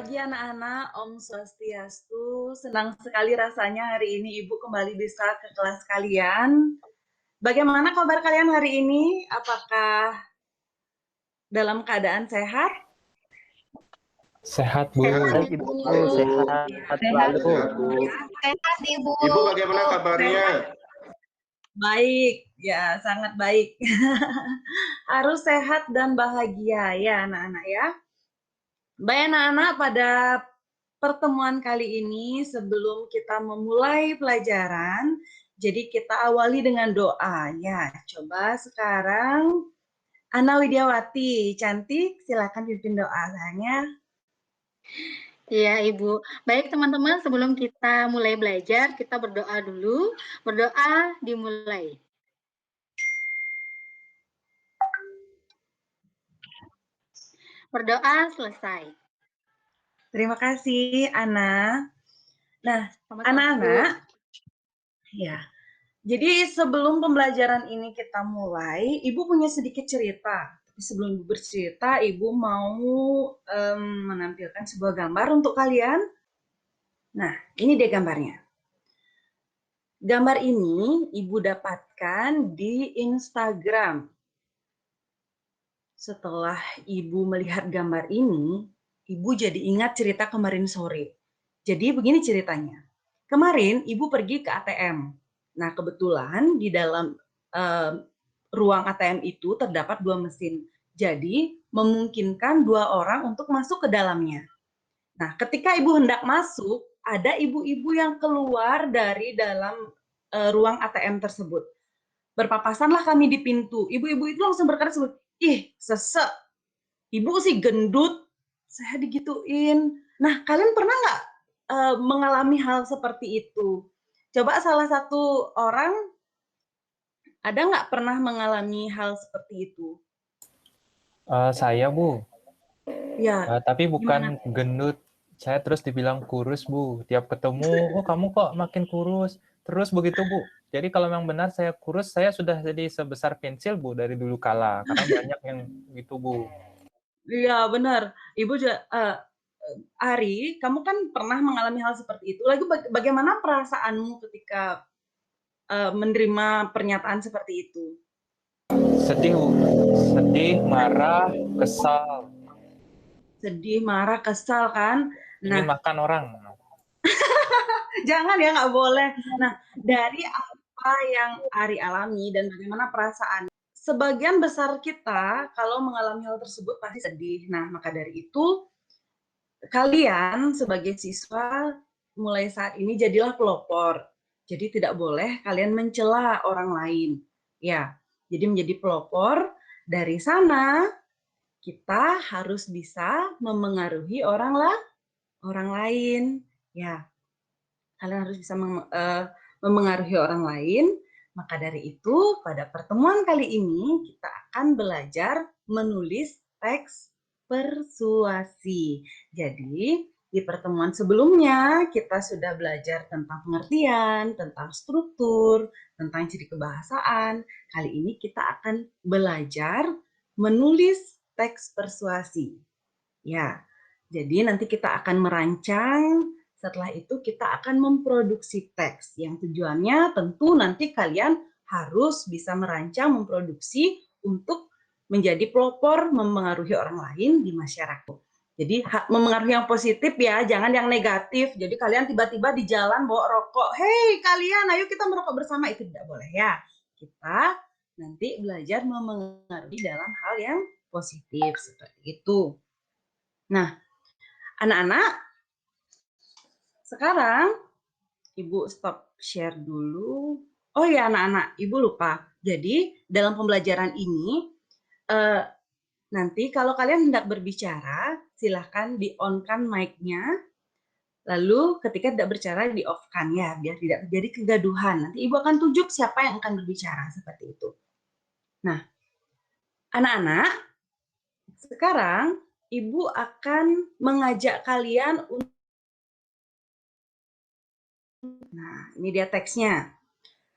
pagi anak-anak, Om Swastiastu. Senang sekali rasanya hari ini Ibu kembali bisa ke kelas kalian. Bagaimana kabar kalian hari ini? Apakah dalam keadaan sehat? Sehat, Bu. Sehat, Ibu, sehat sehat, selalu. Bu. Sehat, Ibu. Ibu bagaimana kabarnya? Baik, ya sangat baik. Harus sehat dan bahagia ya anak-anak ya. Baik anak-anak, pada pertemuan kali ini sebelum kita memulai pelajaran, jadi kita awali dengan doa ya. Coba sekarang Ana Widiawati, cantik, silakan pimpin doa sayangnya. Iya, Ibu. Baik, teman-teman, sebelum kita mulai belajar, kita berdoa dulu. Berdoa dimulai. Berdoa selesai. Terima kasih, Ana. Nah, Sama-sama, anak-anak, ya. Jadi sebelum pembelajaran ini kita mulai, Ibu punya sedikit cerita. Tapi sebelum Ibu bercerita, Ibu mau menampilkan sebuah gambar untuk kalian. Nah, ini dia gambarnya. Gambar ini Ibu dapatkan di Instagram. Setelah Ibu melihat gambar ini, Ibu jadi ingat cerita kemarin sore. Jadi begini ceritanya. Kemarin Ibu pergi ke ATM. Nah, kebetulan di dalam ruang ATM itu terdapat 2 mesin. Jadi, memungkinkan 2 orang untuk masuk ke dalamnya. Nah, ketika Ibu hendak masuk, ada ibu-ibu yang keluar dari dalam ruang ATM tersebut. Berpapasanlah kami di pintu. Ibu-ibu itu langsung berkata, ih, sesek. Ibu sih gendut, saya digituin. Nah, kalian pernah nggak mengalami hal seperti itu? Coba salah satu orang, ada nggak pernah mengalami hal seperti itu? Saya, Bu. Ya, Tapi bukan gimana? gendut. Saya terus dibilang kurus, Bu. Tiap ketemu, oh kamu kok makin kurus. Terus begitu, Bu. Jadi kalau memang benar saya kurus, saya sudah jadi sebesar pensil, Bu, dari dulu kala. Karena banyak yang gitu, Bu. Iya, benar. Ibu juga, Ari, kamu kan pernah mengalami hal seperti itu. Lalu bagaimana perasaanmu ketika menerima pernyataan seperti itu? Sedih, Bu. Sedih, marah, kesal. Sedih, marah, kesal kan? Ingin Nah, makan orang. jangan ya, nggak boleh. Nah, dari apa yang Ari alami dan bagaimana perasaan, sebagian besar kita kalau mengalami hal tersebut pasti sedih. Nah, maka dari itu, kalian sebagai siswa mulai saat ini jadilah pelopor. Jadi tidak boleh kalian mencela orang lain. Ya, jadi menjadi pelopor. Dari sana kita harus bisa memengaruhi orang lain. Ya, kalian harus bisa memengaruhi orang lain. Maka dari itu, pada pertemuan kali ini kita akan belajar menulis teks persuasi. Jadi, di pertemuan sebelumnya kita sudah belajar tentang pengertian, tentang struktur, tentang ciri kebahasaan. Kali ini kita akan belajar menulis teks persuasi. Ya, jadi nanti kita akan merancang, setelah itu kita akan memproduksi teks yang tujuannya tentu nanti kalian harus bisa merancang, memproduksi untuk menjadi pelopor memengaruhi orang lain di masyarakat. Jadi memengaruhi yang positif ya, jangan yang negatif. Jadi kalian tiba-tiba di jalan bawa rokok, hei kalian ayo kita merokok bersama, itu tidak boleh ya. Kita nanti belajar memengaruhi dalam hal yang positif seperti itu. Nah, anak-anak, sekarang Ibu stop share dulu. Oh ya anak-anak, Ibu lupa. Jadi dalam pembelajaran ini, nanti kalau kalian hendak berbicara, silahkan di-on-kan mic-nya. Lalu ketika tidak berbicara, di-off-kan ya, biar tidak terjadi kegaduhan. Nanti Ibu akan tunjuk siapa yang akan berbicara, seperti itu. Nah, anak-anak, sekarang Ibu akan mengajak kalian untuk. Nah, ini dia teksnya.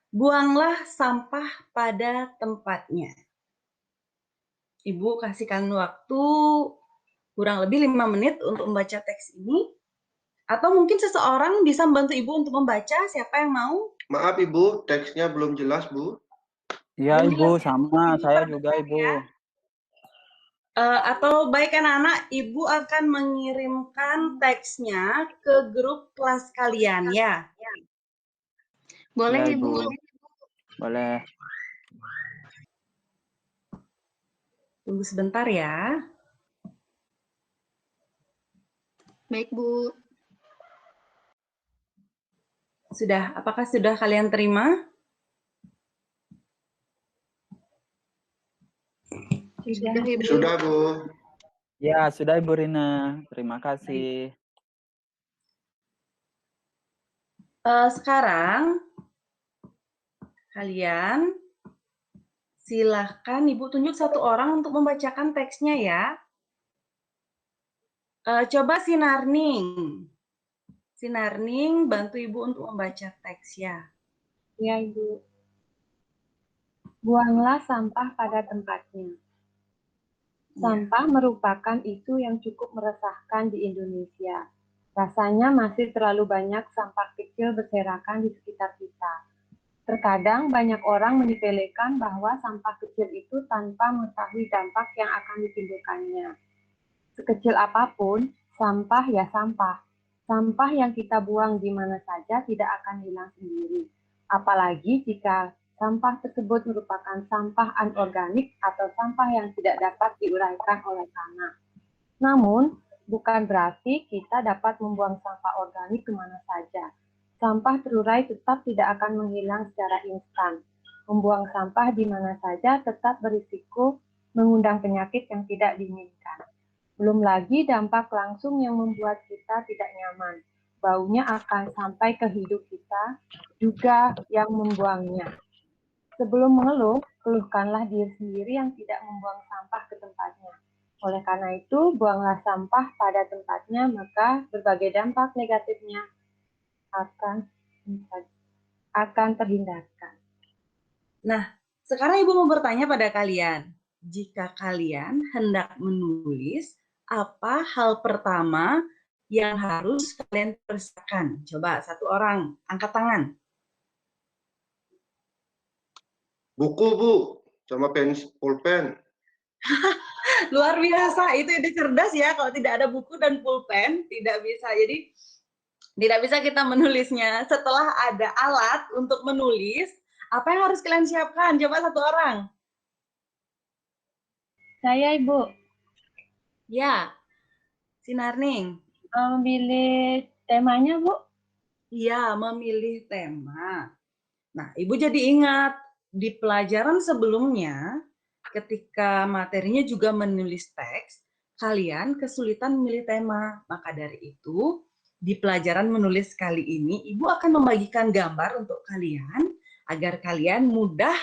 Buanglah sampah pada tempatnya. Ibu kasihkan waktu kurang lebih 5 menit untuk membaca teks ini. Atau mungkin seseorang bisa membantu Ibu untuk membaca, siapa yang mau? Maaf Ibu, teksnya belum jelas Bu. Iya Belum Ibu, jelas ya? sama Ibu saya perbesar juga Ibu. ya. Atau baik anak-anak, Ibu akan mengirimkan teksnya ke grup kelas kalian ya. Boleh, Ya, Ibu. Ibu. Boleh. Tunggu sebentar ya. Baik, Bu. Sudah, apakah sudah kalian terima? Sudah, Ibu. Sudah Bu. Ya, sudah Ibu Rina. Terima kasih. Sekarang kalian silahkan Ibu tunjuk satu orang untuk membacakan teksnya ya. Coba Sinarning. Sinarning, bantu Ibu untuk membaca teks ya. Ya, Ibu. Buanglah sampah pada tempatnya. Sampah merupakan isu yang cukup meresahkan di Indonesia. Rasanya masih terlalu banyak sampah kecil berserakan di sekitar kita. Terkadang banyak orang menyepelekan bahwa sampah kecil itu tanpa mengetahui dampak yang akan ditimbulkannya. Sekecil apapun, sampah ya sampah. Sampah yang kita buang di mana saja tidak akan hilang sendiri. Apalagi jika sampah tersebut merupakan sampah anorganik atau sampah yang tidak dapat diuraikan oleh tanah. Namun, bukan berarti kita dapat membuang sampah organik kemana saja. Sampah terurai tetap tidak akan menghilang secara instan. Membuang sampah di mana saja tetap berisiko mengundang penyakit yang tidak diinginkan. Belum lagi dampak langsung yang membuat kita tidak nyaman. Baunya akan sampai ke hidup kita, juga yang membuangnya. Sebelum mengeluh, keluhkanlah diri sendiri yang tidak membuang sampah ke tempatnya. Oleh karena itu, buanglah sampah pada tempatnya, maka berbagai dampak negatifnya akan terhindarkan. Nah, sekarang Ibu mau bertanya pada kalian. Jika kalian hendak menulis, apa hal pertama yang harus kalian persiapkan? Coba satu orang, angkat tangan. Buku Bu, sama pulpen. Luar biasa, itu ide cerdas ya. Kalau tidak ada buku dan pulpen, tidak bisa. Jadi, tidak bisa kita menulisnya. Setelah ada alat untuk menulis, apa yang harus kalian siapkan? Coba satu orang. Saya, Ibu, Ya, Sinarning. memilih temanya, Bu. Iya, memilih tema. Nah, Ibu jadi ingat, di pelajaran sebelumnya, ketika materinya juga menulis teks, kalian kesulitan memilih tema. Maka dari itu, di pelajaran menulis kali ini, Ibu akan membagikan gambar untuk kalian, agar kalian mudah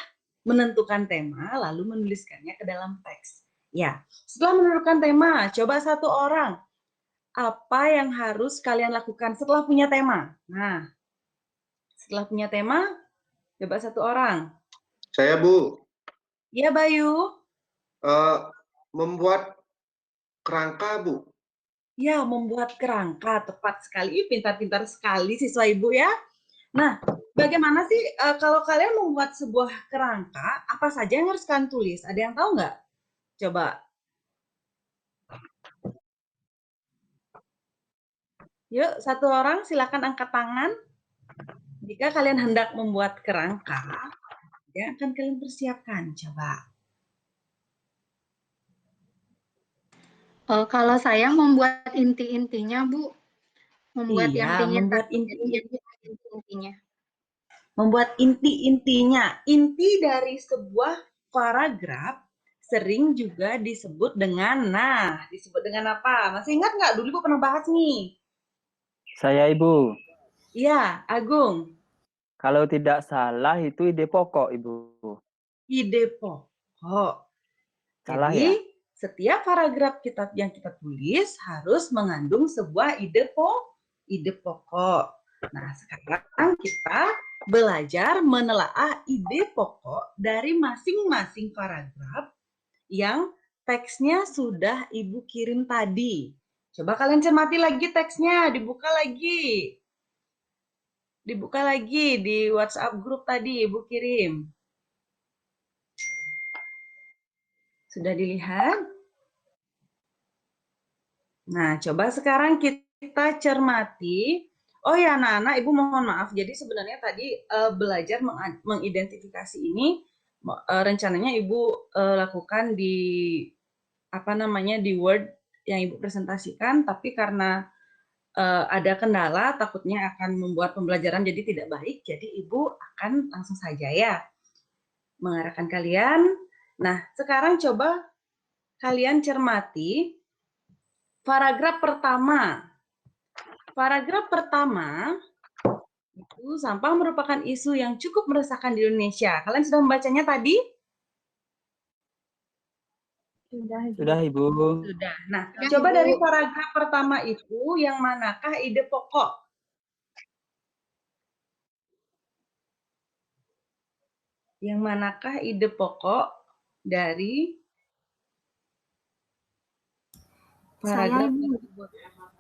menentukan tema, lalu menuliskannya ke dalam teks. Ya, setelah menentukan tema, coba satu orang. Apa yang harus kalian lakukan setelah punya tema? Nah, setelah punya tema, coba satu orang. Saya Bu. Iya, Bayu. Membuat kerangka Bu. Ya, membuat kerangka. Tepat sekali. Pintar-pintar sekali siswa Ibu ya. Nah, bagaimana sih kalau kalian membuat sebuah kerangka, apa saja yang harus kalian tulis? Ada yang tahu nggak? Coba. Yuk, satu orang silakan angkat tangan. Jika kalian hendak membuat kerangka, yang akan kalian persiapkan. Coba. Kalau saya membuat inti-intinya, Bu. Membuat yang Iya, pingin membuat inti-intinya. Membuat inti-intinya. Inti dari sebuah paragraf sering juga disebut dengan, disebut dengan apa? Masih ingat nggak? Dulu Ibu pernah bahas nih. Saya Ibu. Iya, Agung. Kalau tidak salah itu ide pokok Ibu. Ide pokok. Salah Jadi, ya? setiap paragraf yang kita tulis harus mengandung sebuah ide pokok. Nah, sekarang kita belajar menelaah ide pokok dari masing-masing paragraf yang teksnya sudah Ibu kirim tadi. Coba kalian cermati lagi teksnya, dibuka lagi. Dibuka lagi di WhatsApp grup tadi Ibu kirim. Sudah dilihat? Nah, coba sekarang kita cermati. Oh ya, anak-anak, Ibu mohon maaf. Jadi sebenarnya tadi belajar mengidentifikasi ini rencananya Ibu lakukan di di Word yang Ibu presentasikan, tapi karena ada kendala, takutnya akan membuat pembelajaran jadi tidak baik. Jadi Ibu akan langsung saja ya mengarahkan kalian. Nah, sekarang coba kalian cermati paragraf pertama. Paragraf pertama itu sampah merupakan isu yang cukup meresahkan di Indonesia. Kalian sudah membacanya tadi? Sudah, Ibu. Sudah. Nah, Sudah, coba Ibu. dari paragraf pertama itu yang manakah ide pokok? Yang manakah ide pokok dari paragraf tersebut?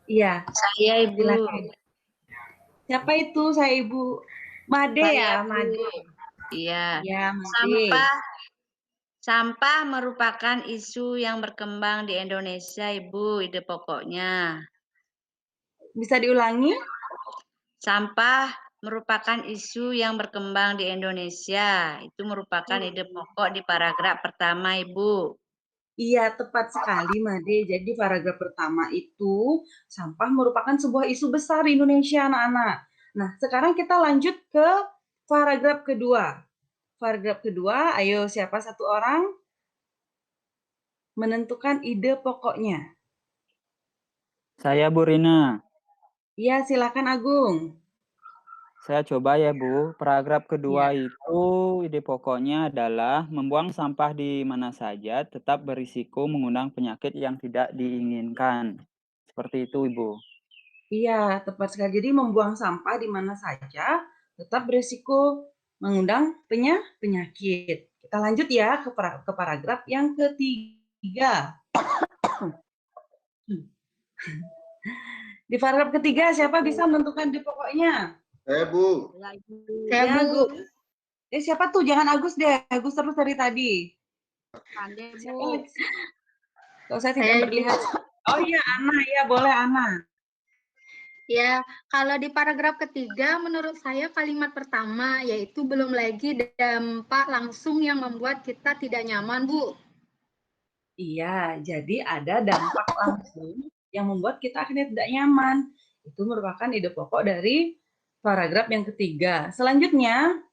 Iya, Saya, Ibu. silakan. Siapa itu saya Ibu? Made ya, Saya, Bu. Made. Iya. Ya, Made. Sampah merupakan isu yang berkembang di Indonesia, Ibu. Ide pokoknya. Bisa diulangi? Sampah merupakan isu yang berkembang di Indonesia. Itu merupakan ide pokok di paragraf pertama, Ibu. Iya, tepat sekali, Made. Jadi paragraf pertama itu sampah merupakan sebuah isu besar di Indonesia, anak-anak. Nah, sekarang kita lanjut ke paragraf kedua. Paragraf kedua, ayo siapa satu orang menentukan ide pokoknya. Saya, Bu Rina. Iya, silakan Agung. Saya coba ya, Bu. Paragraf kedua Iya. itu ide pokoknya adalah membuang sampah di mana saja tetap berisiko mengundang penyakit yang tidak diinginkan. Seperti itu, Ibu. Iya, tepat sekali. Jadi membuang sampah di mana saja tetap berisiko mengundang penyakit. Kita lanjut ya ke paragraf yang ketiga. Di paragraf ketiga, siapa bisa menentukan ide pokoknya? Saya, Bu. Saya, Ya, Bu. Agus. Siapa tuh? Jangan Agus deh. Agus terus dari tadi. Pandai, Siapa Bu. lagi? Kalau saya Saya, tidak Ibu. terlihat. Oh iya, Ana. Ya, boleh Ana. Ya, kalau di paragraf ketiga, menurut saya kalimat pertama, yaitu belum lagi dampak langsung yang membuat kita tidak nyaman, Bu. Iya, jadi ada dampak langsung yang membuat kita akhirnya tidak nyaman. Itu merupakan ide pokok dari paragraf yang ketiga. Selanjutnya,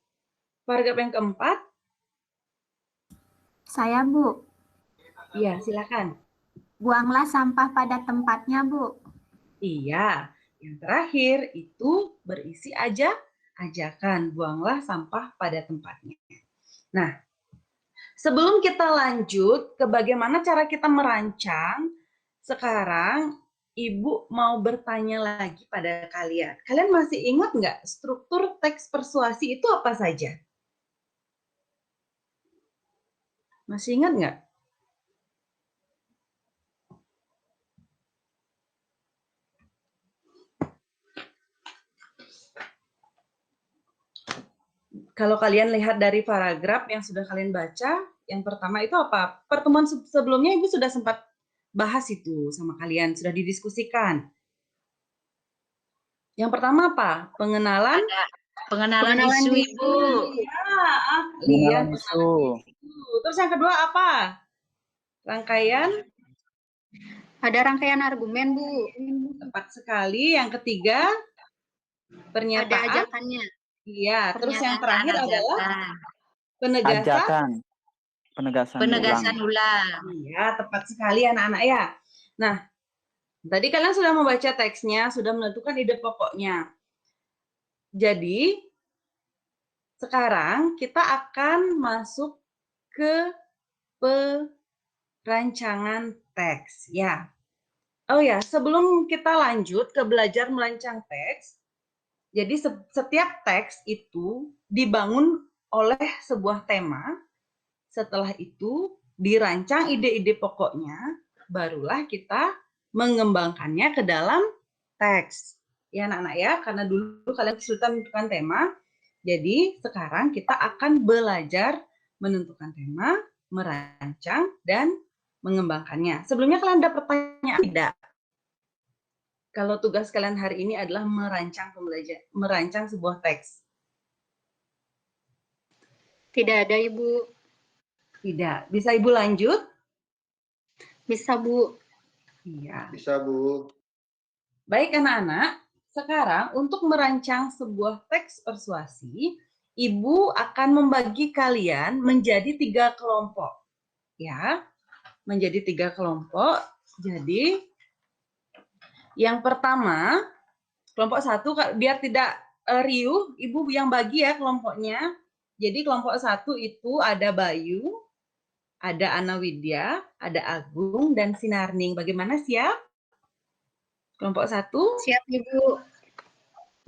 paragraf yang keempat. Saya, Bu. Iya, silakan. Buanglah sampah pada tempatnya, Bu. Iya, yang terakhir itu berisi ajakan. Buanglah sampah pada tempatnya. Nah, sebelum kita lanjut ke bagaimana cara kita merancang, sekarang Ibu mau bertanya lagi pada kalian. Kalian masih ingat nggak struktur teks persuasi itu apa saja? Masih ingat nggak? Kalau kalian lihat dari paragraf yang sudah kalian baca, yang pertama itu apa? Pertemuan sebelumnya Ibu sudah sempat bahas itu sama kalian, sudah didiskusikan. Yang pertama apa? Pengenalan Pengenalan isu, Ibu. Ya, Pengenalan isu. Terus yang kedua apa? Rangkaian? Ada rangkaian argumen, Bu. Tepat sekali. Yang ketiga, pernyataan. Ada ajakannya. Iya, terus yang Pernyataan terakhir adalah ajakan. penegasan. Ajakan. Penegasan ulang. Iya, tepat sekali anak-anak ya. Nah, tadi kalian sudah membaca teksnya, sudah menentukan ide pokoknya. Jadi, sekarang kita akan masuk ke perancangan teks. Ya. Oh ya, sebelum kita lanjut ke belajar merancang teks, jadi setiap teks itu dibangun oleh sebuah tema. Setelah itu dirancang ide-ide pokoknya, barulah kita mengembangkannya ke dalam teks. Ya anak-anak ya, karena dulu kalian kesulitan menentukan tema, jadi sekarang kita akan belajar menentukan tema, merancang, dan mengembangkannya. Sebelumnya kalian ada pertanyaan tidak? Kalau tugas kalian hari ini adalah merancang sebuah teks. Tidak ada, Ibu. Tidak. Bisa Ibu lanjut? Bisa, Bu. Iya. Bisa, Bu. Baik anak-anak, sekarang untuk merancang sebuah teks persuasi, Ibu akan membagi kalian menjadi 3 kelompok. Ya, menjadi 3 kelompok. Jadi, yang pertama, kelompok 1, biar tidak riuh, Ibu yang bagi ya kelompoknya. Jadi kelompok 1 itu ada Bayu, ada Ana Widya, ada Agung, dan Sinarning. Bagaimana, siap? Kelompok 1? Siap, Ibu.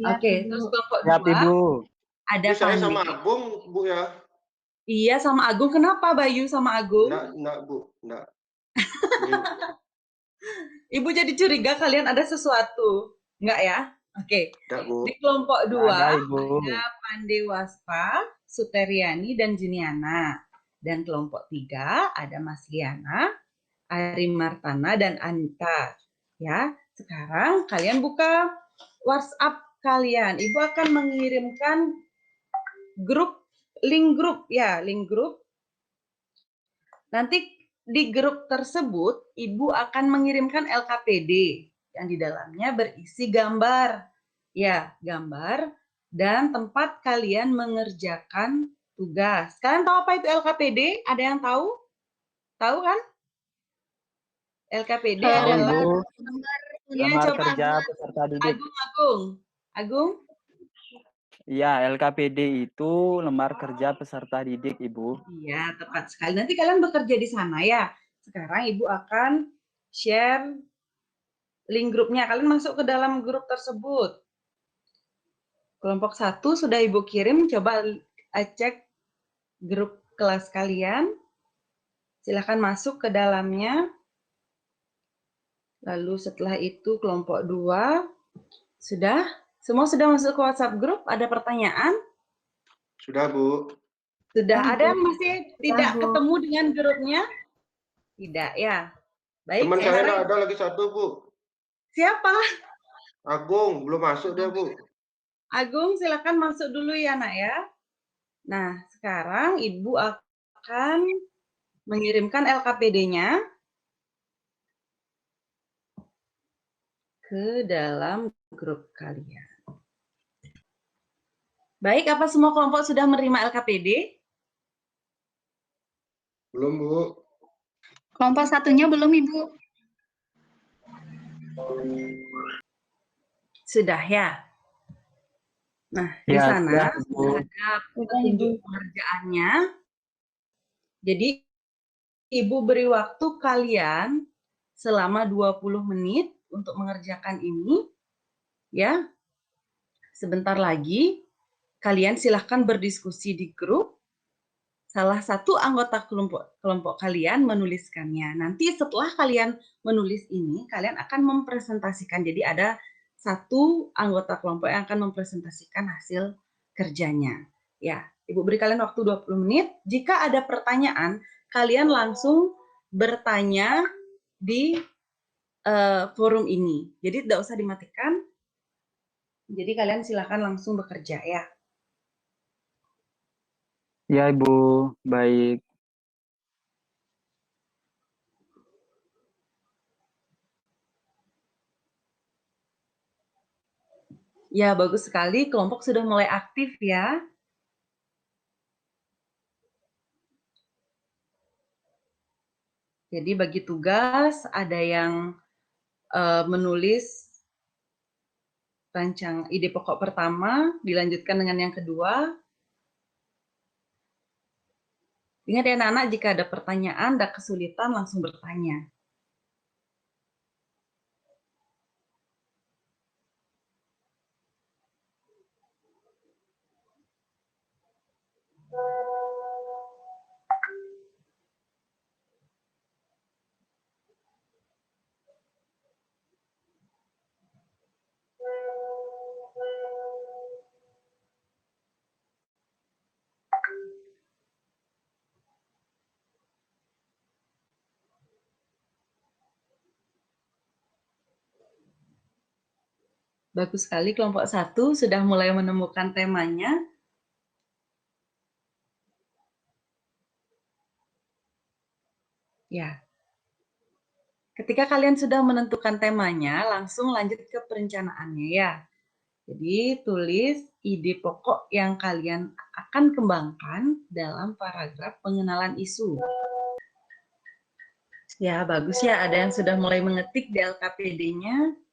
Oke, terus kelompok Siap, 2 Ibu. ada Ini saya sama Pandi. Agung, Bu ya? Iya, sama Agung. Kenapa Bayu sama Agung? Enggak, Bu. Enggak. Ibu jadi curiga kalian ada sesuatu. Enggak ya? Oke. Enggak, Bu. Di kelompok 2 Ada, Ibu. ada Pandewaspa, Suteriani, dan Juniana. Dan kelompok 3 ada Mas Liana, Ari Martana, dan Anita. Ya, sekarang kalian buka WhatsApp kalian. Ibu akan mengirimkan link grup. Nanti di grup tersebut, Ibu akan mengirimkan LKPD yang di dalamnya berisi gambar. Ya, gambar dan tempat kalian mengerjakan tugas. Kalian tahu apa itu LKPD? Ada yang tahu? Tahu kan? LKPD Tahu, adalah Ibu. ya, Lamar coba kerja peserta didik. Agung. Iya, LKPD itu lembar kerja peserta didik, Ibu. Iya, tepat sekali. Nanti kalian bekerja di sana ya. Sekarang Ibu akan share link grupnya. Kalian masuk ke dalam grup tersebut. Kelompok 1 sudah Ibu kirim. Coba cek grup kelas kalian. Silahkan masuk ke dalamnya. Lalu setelah itu kelompok 2. Sudah? Semua sudah masuk ke WhatsApp grup? Ada pertanyaan? Sudah, Bu. Sudah. Ada yang masih tidak Bu. ketemu dengan grupnya? Tidak ya. Baik, Teman saya sekarang enggak ada lagi satu, Bu. siapa? Agung, belum masuk dia, Bu. Agung, silakan masuk dulu ya, Nak ya. Nah, sekarang Ibu akan mengirimkan LKPD-nya ke dalam grup kalian. Baik, apa semua kelompok sudah menerima LKPD? Belum, Bu. Kelompok 1-nya belum, Ibu. Sudah ya. Nah, di Ya, sana siap, Bu. sudah ada petunjuk pengerjaannya. Jadi, Ibu beri waktu kalian selama 20 menit untuk mengerjakan ini. Ya, sebentar lagi kalian silahkan berdiskusi di grup. Salah satu anggota kelompok kalian menuliskannya. Nanti setelah kalian menulis ini, kalian akan mempresentasikan. Jadi ada satu anggota kelompok yang akan mempresentasikan hasil kerjanya. Ya, Ibu beri kalian waktu 20 menit. Jika ada pertanyaan, kalian langsung bertanya di forum ini. Jadi tidak usah dimatikan. Jadi kalian silakan langsung bekerja ya. Ya, Ibu. Baik. Ya, bagus sekali. Kelompok sudah mulai aktif ya. Jadi bagi tugas, ada yang menulis rancang ide pokok pertama, dilanjutkan dengan yang kedua. Ingat ya anak-anak, jika ada pertanyaan, ada kesulitan, langsung bertanya. Bagus sekali, kelompok 1 sudah mulai menemukan temanya. Ya. Ketika kalian sudah menentukan temanya, langsung lanjut ke perencanaannya ya. Jadi tulis ide pokok yang kalian akan kembangkan dalam paragraf pengenalan isu. Ya, bagus ya. Ada yang sudah mulai mengetik di LKPD-nya.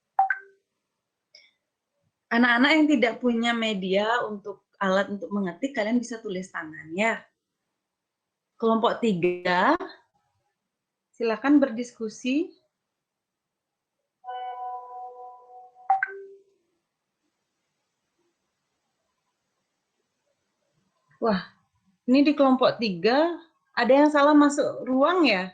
Anak-anak yang tidak punya media untuk alat untuk mengetik, kalian bisa tulis tangan ya. Kelompok 3, silakan berdiskusi. Wah, ini di kelompok 3 ada yang salah masuk ruang ya?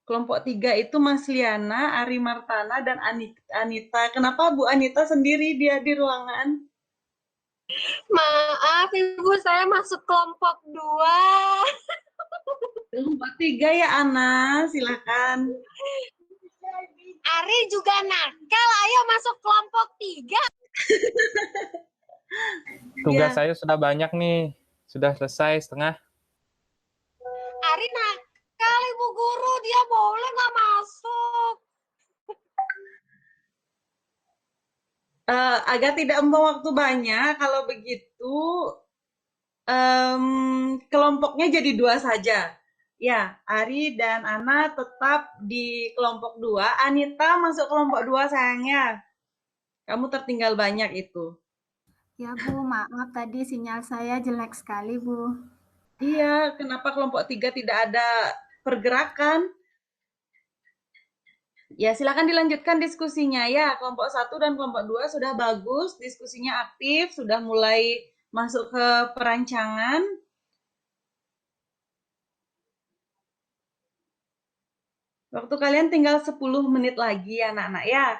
Kelompok 3 itu Mas Liana, Ari Martana, dan Anita. Kenapa Bu Anita sendiri dia di ruangan? Maaf Ibu, saya masuk kelompok 2. Kelompok 3 ya Ana, silakan. Ari juga nakal, ayo masuk kelompok 3. Tugas Ya. saya sudah banyak nih. Sudah selesai setengah. Ari nakal Ibu Guru, dia boleh nggak masuk. Agak tidak membuang waktu banyak, kalau begitu kelompoknya jadi 2 saja. Ya, Ari dan Ana tetap di kelompok 2. Anita masuk kelompok 2 sayangnya. Kamu tertinggal banyak itu. Ya Bu, maaf tadi sinyal saya jelek sekali Bu. Iya, kenapa kelompok 3 tidak ada pergerakan? Ya, silakan dilanjutkan diskusinya ya. Kelompok 1 dan kelompok 2 sudah bagus, diskusinya aktif, sudah mulai masuk ke perancangan. Waktu kalian tinggal 10 menit lagi ya anak-anak ya.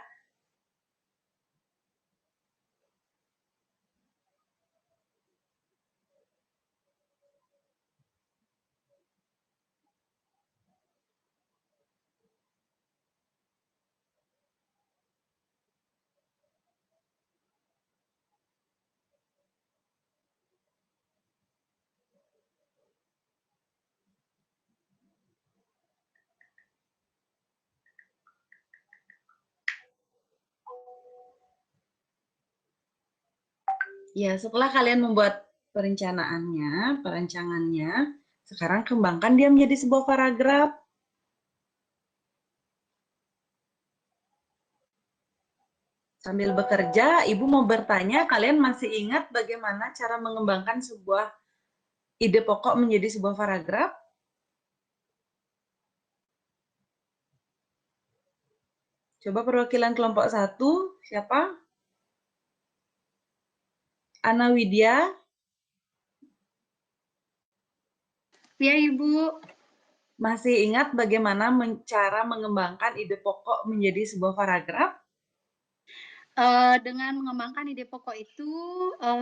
Ya, setelah kalian membuat perancangannya, sekarang kembangkan dia menjadi sebuah paragraf. Sambil bekerja, Ibu mau bertanya, kalian masih ingat bagaimana cara mengembangkan sebuah ide pokok menjadi sebuah paragraf? Coba perwakilan kelompok 1, siapa? Ana Widya. Ya, Ibu. Masih ingat bagaimana cara mengembangkan ide pokok menjadi sebuah paragraf? Dengan mengembangkan ide pokok itu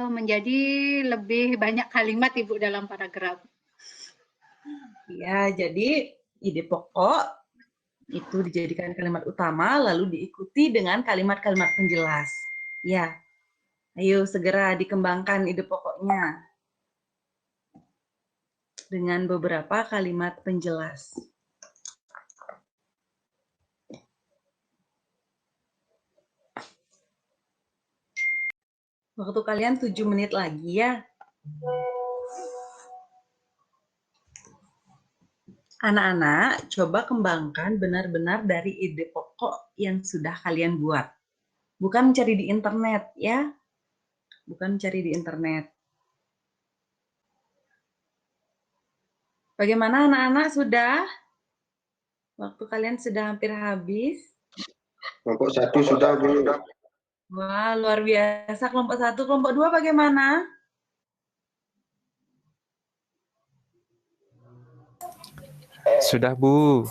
menjadi lebih banyak kalimat Ibu dalam paragraf. Ya, jadi ide pokok itu dijadikan kalimat utama, lalu diikuti dengan kalimat-kalimat penjelas. Ya, ayo segera dikembangkan ide pokoknya dengan beberapa kalimat penjelas. Waktu kalian 7 menit lagi ya. Anak-anak, coba kembangkan benar-benar dari ide pokok yang sudah kalian buat. Bukan mencari di internet ya. Bukan mencari di internet. Bagaimana anak-anak sudah? Waktu kalian sudah hampir habis. Kelompok 1 sudah Bu. Wah, luar biasa. Kelompok 1, kelompok 2 bagaimana? Sudah, Bu.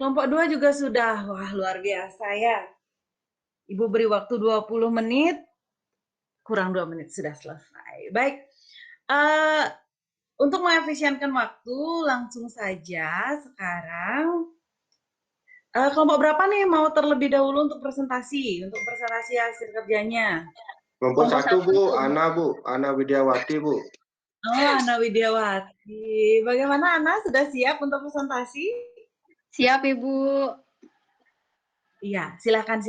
Kelompok 2 juga sudah. Wah, luar biasa ya. Ibu beri waktu 20 menit. Kurang 2 menit sudah selesai. Baik. Untuk mengefisienkan waktu, langsung saja sekarang Kelompok berapa nih mau terlebih dahulu untuk presentasi hasil kerjanya? Kelompok Kelompok 1 Bu, satu. Ana Widiawati Bu. Oh, Ana Widiawati. Bagaimana Ana, sudah siap untuk presentasi? Siap, Ibu. Iya, silakan.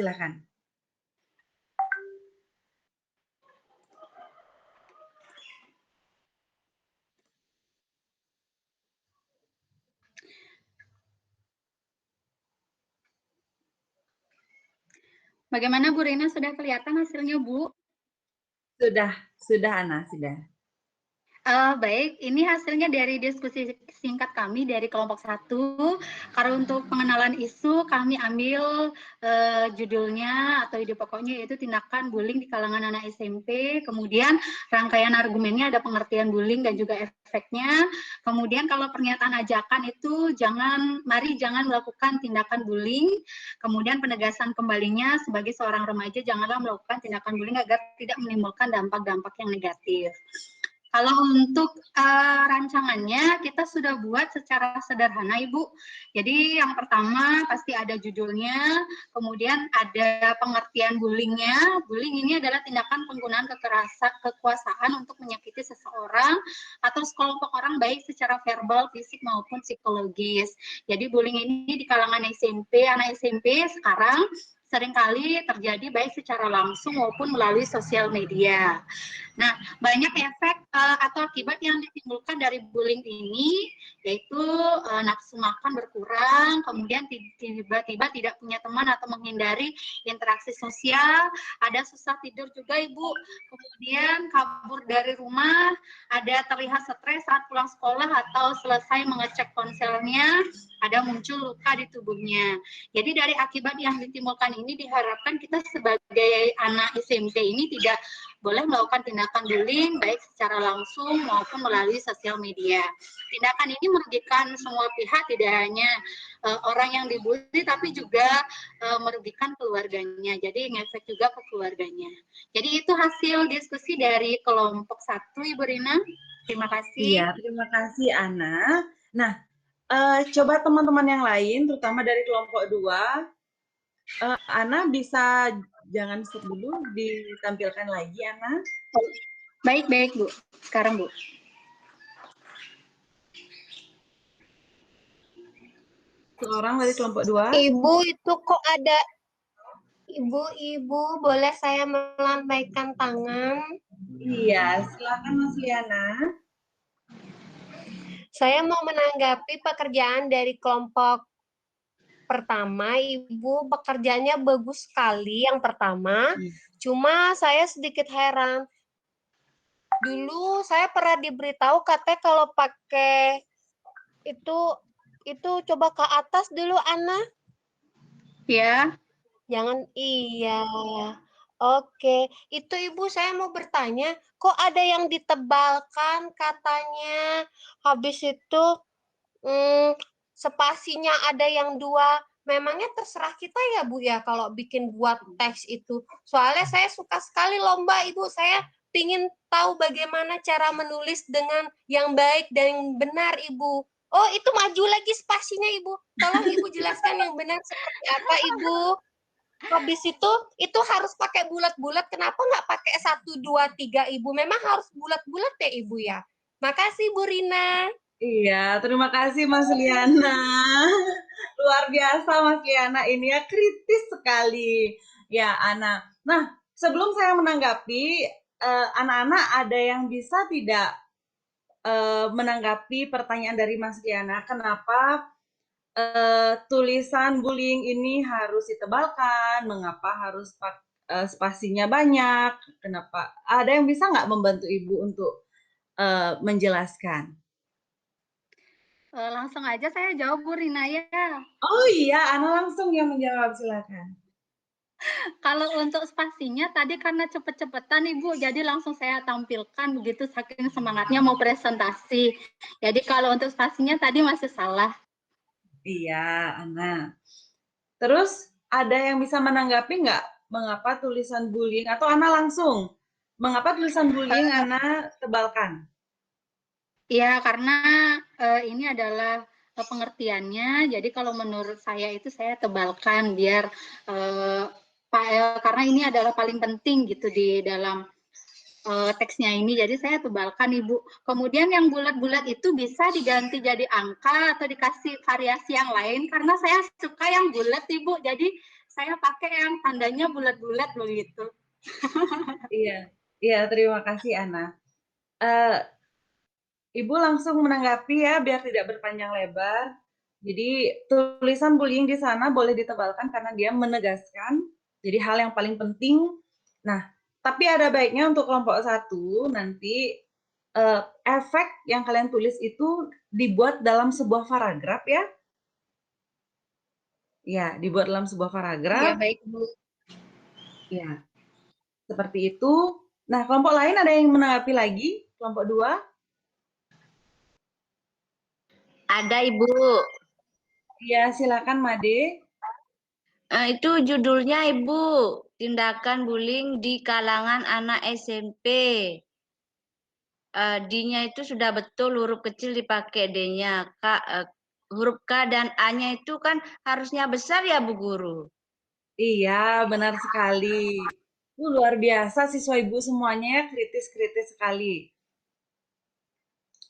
Bagaimana Bu Rina, sudah kelihatan hasilnya, Bu? Sudah Ana, sudah. Baik, ini hasilnya dari diskusi singkat kami dari kelompok 1. Kalau untuk pengenalan isu, kami ambil judulnya atau ide pokoknya yaitu tindakan bullying di kalangan anak SMP. Kemudian rangkaian argumennya ada pengertian bullying dan juga efeknya. Kemudian kalau pernyataan ajakan itu mari jangan melakukan tindakan bullying. Kemudian penegasan kembalinya sebagai seorang remaja janganlah melakukan tindakan bullying agar tidak menimbulkan dampak-dampak yang negatif. Kalau untuk rancangannya kita sudah buat secara sederhana Ibu. Jadi yang pertama pasti ada judulnya, kemudian ada pengertian bullyingnya. Bullying ini adalah tindakan penggunaan kekuasaan untuk menyakiti seseorang atau sekelompok orang baik secara verbal, fisik maupun psikologis. Jadi bullying ini di kalangan SMP, anak SMP sekarang seringkali terjadi baik secara langsung maupun melalui sosial media. Nah, banyak efek atau akibat yang ditimbulkan dari bullying ini, yaitu nafsu makan berkurang, kemudian tiba-tiba tidak punya teman atau menghindari interaksi sosial, ada susah tidur juga Ibu, kemudian kabur dari rumah, ada terlihat stres saat pulang sekolah atau selesai mengecek ponselnya, ada muncul luka di tubuhnya. Jadi dari akibat yang ditimbulkan ini diharapkan kita sebagai anak SMP ini tidak boleh melakukan tindakan bullying baik secara langsung maupun melalui sosial media. Tindakan ini merugikan semua pihak, tidak hanya orang yang dibully tapi juga merugikan keluarganya. Jadi ngefek juga ke keluarganya. Jadi itu hasil diskusi dari kelompok 1 Ibu Rina. Terima kasih. Iya, terima kasih Ana. Nah, coba teman-teman yang lain, terutama dari kelompok 2, Ana bisa jangan stop dulu, ditampilkan lagi Ana. Baik Bu. Sekarang Bu. Seorang dari kelompok 2. Ibu, itu kok ada Ibu, boleh saya melambaikan tangan? Iya, silakan Mas Liana. Saya mau menanggapi pekerjaan dari kelompok pertama. Ibu, pekerjaannya bagus sekali yang pertama. Cuma saya sedikit heran. Dulu saya pernah diberitahu katanya kalau pakai itu coba ke atas dulu Ana. Ya. Jangan iya. Oke, itu Ibu saya mau bertanya, kok ada yang ditebalkan katanya, habis itu spasinya ada yang 2, memangnya terserah kita ya Bu ya kalau bikin buat teks itu. Soalnya saya suka sekali lomba Ibu, saya pingin tahu bagaimana cara menulis dengan yang baik dan yang benar Ibu. Oh itu maju lagi spasinya Ibu, tolong Ibu jelaskan yang benar seperti apa Ibu. Habis itu harus pakai bulat-bulat. Kenapa nggak pakai 1, 2, 3 Ibu? Memang harus bulat-bulat ya Ibu ya. Makasih Bu Rina. Iya, terima kasih Mas Liana. Luar biasa Mas Liana, ini ya kritis sekali. Ya Ana. Nah, sebelum saya menanggapi, anak-anak ada yang bisa tidak menanggapi pertanyaan dari Mas Liana? Kenapa tulisan bullying ini harus ditebalkan, mengapa harus spasinya banyak, kenapa? Ada yang bisa nggak membantu Ibu untuk menjelaskan? Langsung aja saya jawab Bu Rina ya. Oh iya, Ana langsung yang menjawab, silakan. Kalau untuk spasinya tadi karena cepet-cepetan Ibu, jadi langsung saya tampilkan begitu saking semangatnya mau presentasi. Jadi kalau untuk spasinya tadi masih salah. Iya, Ana. Terus ada yang bisa menanggapi nggak mengapa tulisan bullying, atau Ana langsung, mengapa tulisan bullying Ana tebalkan? Ya, karena ini adalah pengertiannya. Jadi kalau menurut saya itu saya tebalkan biar karena ini adalah paling penting gitu di dalam teksnya ini, jadi saya tebalkan Ibu. Kemudian yang bulat-bulat itu bisa diganti jadi angka atau dikasih variasi yang lain, karena saya suka yang bulat Ibu, jadi saya pakai yang tandanya bulat-bulat begitu. Iya, iya, terima kasih Ana. Ibu langsung menanggapi ya, biar tidak berpanjang lebar. Jadi tulisan bullying di sana boleh ditebalkan karena dia menegaskan, jadi hal yang paling penting. Nah, tapi ada baiknya untuk kelompok 1 nanti efek yang kalian tulis itu dibuat dalam sebuah paragraf ya. Ya, dibuat dalam sebuah Ya, paragraf. baik Bu. Ya, seperti itu. Nah, kelompok lain ada yang menanggapi lagi? Kelompok 2? Ada Ibu. Ya, silakan Made. Itu judulnya Ibu, tindakan bullying di kalangan anak SMP. D-nya itu sudah betul huruf kecil dipakai D-nya. Huruf K dan A-nya itu kan harusnya besar ya Bu Guru. Iya, benar sekali. Luar biasa siswa Ibu semuanya ya, kritis-kritis sekali.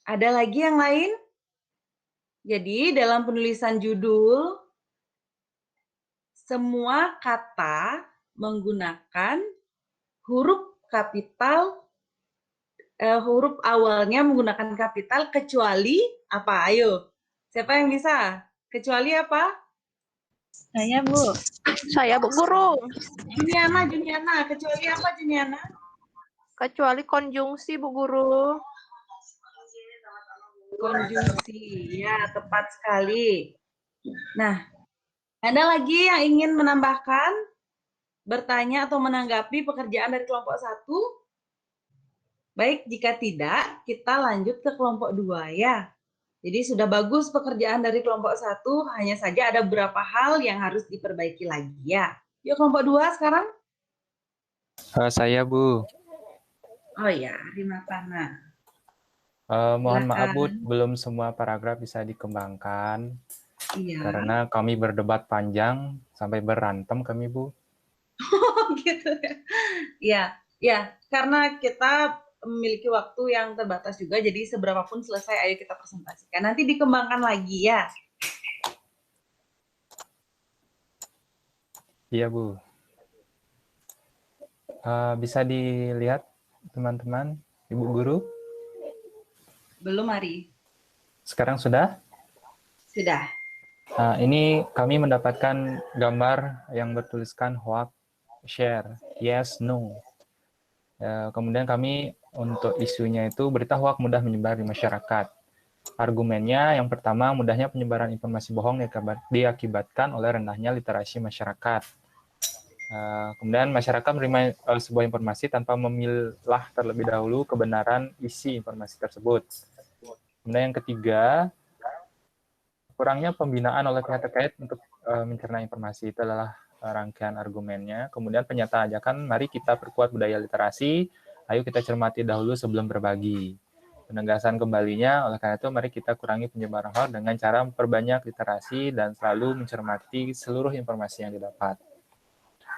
Ada lagi yang lain? Jadi dalam penulisan judul, semua kata menggunakan huruf kapital, huruf awalnya menggunakan kapital kecuali apa? Ayo, siapa yang bisa? Kecuali apa? Saya, Bu. Saya Bu Guru. Juniana, kecuali apa Juniana? Kecuali konjungsi Bu Guru. Konjungsi, ya tepat sekali. Nah, ada lagi yang ingin menambahkan, bertanya atau menanggapi pekerjaan dari kelompok 1? Baik, jika tidak, kita lanjut ke kelompok 2 ya. Jadi sudah bagus pekerjaan dari kelompok 1, hanya saja ada beberapa hal yang harus diperbaiki lagi ya. Yuk kelompok 2 sekarang. Saya Bu. Oh ya, Rimatana. Mohon maaf Bu, Silakan. belum semua paragraf bisa dikembangkan. Iya. Karena kami berdebat panjang sampai berantem kami Bu. Gitu ya. Ya, karena kita memiliki waktu yang terbatas juga, jadi seberapapun selesai ayo kita presentasikan. Nanti dikembangkan lagi ya. Iya Bu. Bisa dilihat teman-teman, Ibu Guru? Belum, Ari? Sekarang sudah? Sudah. Ini kami mendapatkan gambar yang bertuliskan hoax, share, yes, no. Kemudian kami untuk isunya itu berita hoax mudah menyebar di masyarakat. Argumennya yang pertama, mudahnya penyebaran informasi bohong diakibatkan oleh rendahnya literasi masyarakat. Kemudian masyarakat menerima sebuah informasi tanpa memilah terlebih dahulu kebenaran isi informasi tersebut. Kemudian yang ketiga, kurangnya pembinaan oleh pihak terkait untuk mencerna informasi. Itu adalah rangkaian argumennya. Kemudian pernyataan ajakan, mari kita perkuat budaya literasi, ayo kita cermati dahulu sebelum berbagi. Penegasan kembalinya, oleh karena itu mari kita kurangi penyebaran hoax dengan cara memperbanyak literasi dan selalu mencermati seluruh informasi yang didapat.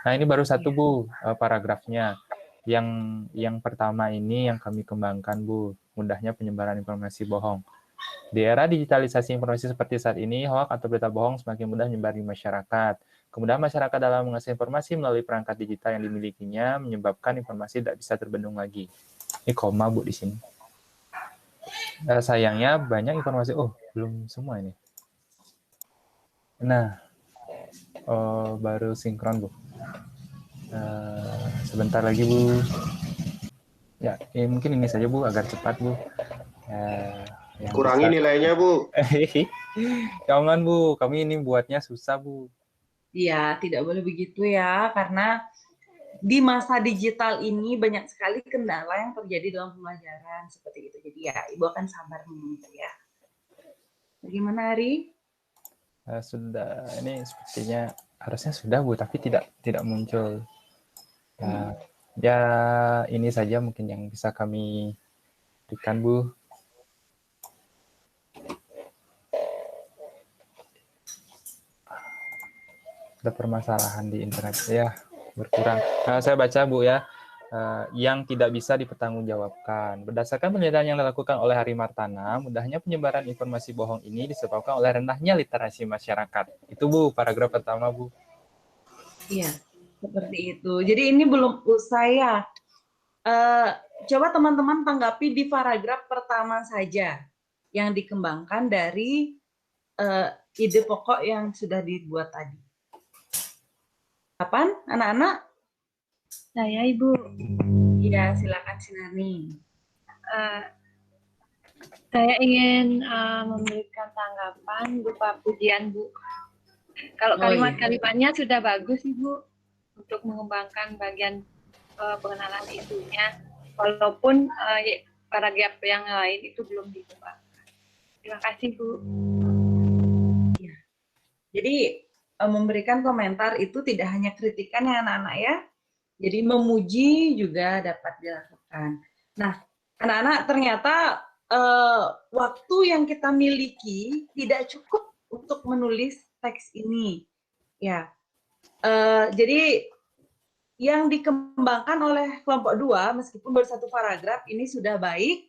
Nah, ini baru satu Bu, paragrafnya. Yang pertama ini yang kami kembangkan Bu, mudahnya penyebaran informasi bohong. Di era digitalisasi informasi seperti saat ini, hoax atau berita bohong semakin mudah menyebar di masyarakat. Kemudian masyarakat dalam mengakses informasi melalui perangkat digital yang dimilikinya menyebabkan informasi tidak bisa terbendung lagi. Ini koma Bu di sini. Sayangnya banyak informasi, belum semua ini. Nah, baru sinkron Bu. Sebentar lagi Bu. Ya, mungkin ini saja Bu, agar cepat Bu. Kurangi nilainya Bu. Jangan Bu, kami ini buatnya susah Bu. Iya, tidak boleh begitu ya, karena di masa digital ini banyak sekali kendala yang terjadi dalam pembelajaran seperti itu. Jadi ya, Ibu akan sabar menunggu ya. Bagaimana Ari? Sudah, ini sepertinya harusnya sudah Bu, tapi tidak muncul. Ya, ini saja mungkin yang bisa kami berikan Bu. ada permasalahan di internet ya, berkurang. Saya baca Bu ya, yang tidak bisa dipertanggungjawabkan. Berdasarkan penelitian yang dilakukan oleh Hari Martana, mudahnya penyebaran informasi bohong ini disebabkan oleh rendahnya literasi masyarakat. Itu Bu, paragraf pertama Bu. Iya, seperti itu. Jadi ini belum saya. Coba teman-teman tanggapi di paragraf pertama saja yang dikembangkan dari ide pokok yang sudah dibuat tadi. Kapan, anak-anak? Saya Ibu. Iya, silakan Sinani. Saya ingin memberikan tanggapan berupa pujian, Bu. Kalau kalimat-kalimatnya sudah bagus, Ibu, untuk mengembangkan bagian pengenalan isunya, walaupun paragraf yang lain itu belum dikembangkan. Terima kasih, Bu. Ya. Jadi memberikan komentar itu tidak hanya kritikan ya anak-anak ya, jadi memuji juga dapat dilakukan. Nah, anak-anak ternyata waktu yang kita miliki tidak cukup untuk menulis teks ini, ya. Jadi yang dikembangkan oleh kelompok 2, meskipun baru 1 paragraf, ini sudah baik.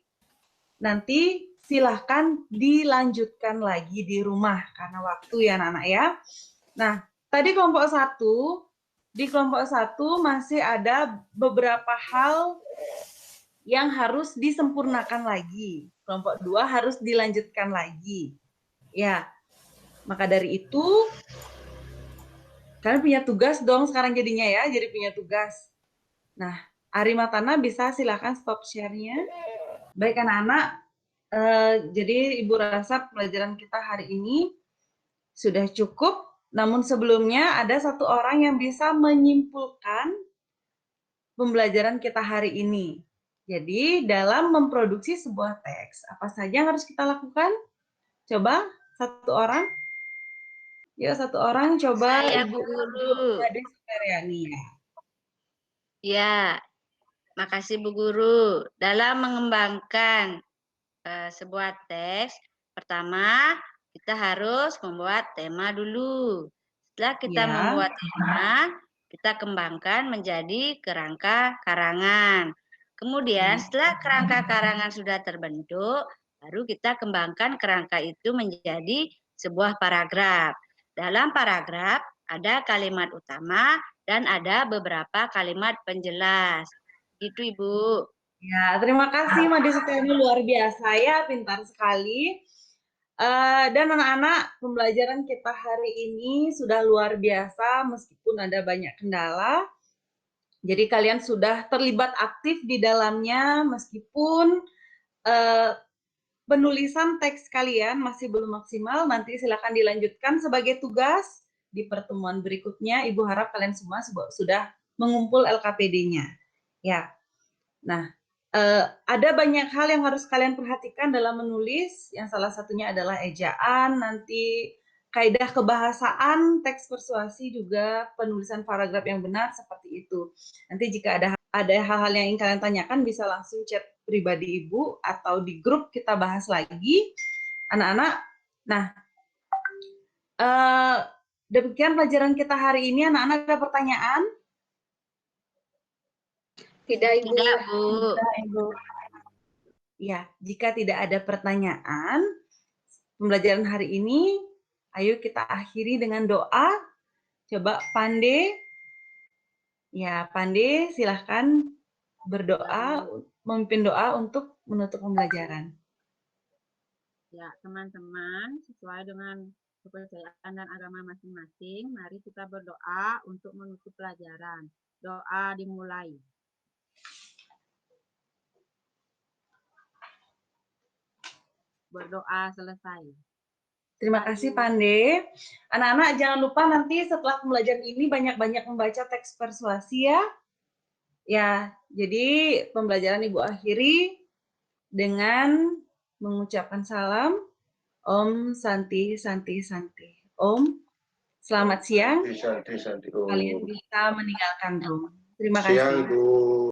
Nanti silahkan dilanjutkan lagi di rumah, karena waktu ya anak-anak ya. Nah, tadi kelompok 1, di kelompok 1 masih ada beberapa hal yang harus disempurnakan lagi. Kelompok 2 harus dilanjutkan lagi. Ya, maka dari itu, kalian punya tugas dong sekarang jadinya ya, jadi punya tugas. Nah, Ari Matana bisa silahkan stop share-nya. Baik anak-anak, jadi Ibu rasa pelajaran kita hari ini sudah cukup, namun sebelumnya ada 1 orang yang bisa menyimpulkan pembelajaran kita hari ini. Jadi dalam memproduksi sebuah teks, apa saja yang harus kita lakukan? Coba 1 orang. Ya, 1 orang coba Saya, Ibu Bu Guru. Gadis Sukaryani ya. Ya, makasih Bu Guru. Dalam mengembangkan sebuah teks, pertama kita harus membuat tema dulu. Setelah kita membuat tema, kita kembangkan menjadi kerangka karangan. Kemudian setelah kerangka karangan sudah terbentuk, baru kita kembangkan kerangka itu menjadi sebuah paragraf. Dalam paragraf ada kalimat utama dan ada beberapa kalimat penjelas. Gitu Ibu. Ya, terima kasih Made Sukarni, luar biasa ya, pintar sekali. Dan anak-anak, pembelajaran kita hari ini sudah luar biasa meskipun ada banyak kendala. Jadi kalian sudah terlibat aktif di dalamnya meskipun penulisan teks kalian masih belum maksimal. Nanti silakan dilanjutkan sebagai tugas di pertemuan berikutnya. Ibu harap kalian semua sudah mengumpul LKPD-nya. Ya. Nah, ada banyak hal yang harus kalian perhatikan dalam menulis, yang salah satunya adalah ejaan, nanti kaidah kebahasaan, teks persuasi, juga penulisan paragraf yang benar, seperti itu. Nanti jika ada hal-hal yang ingin kalian tanyakan, bisa langsung chat pribadi Ibu, atau di grup kita bahas lagi, anak-anak. Nah, demikian pelajaran kita hari ini. Anak-anak ada pertanyaan? Tidak, Ibu. Tidak, Bu. Tidak, Ibu. Ya, jika tidak ada pertanyaan, pembelajaran hari ini, ayo kita akhiri dengan doa. Coba Pande, ya Pande silahkan berdoa, memimpin doa untuk menutup pembelajaran. Ya, teman-teman, sesuai dengan kepercayaan dan agama masing-masing, mari kita berdoa untuk menutup pelajaran. Doa dimulai. Berdoa selesai. Terima kasih Pande. Anak-anak jangan lupa nanti setelah pembelajaran ini banyak-banyak membaca teks persuasi ya. Ya, jadi pembelajaran Ibu akhiri dengan mengucapkan salam. Om Santi Santi Santi. Om, selamat siang. Santi, Santi, Santi. Kalian bisa meninggalkan room. Terima kasih. Siang, Bu.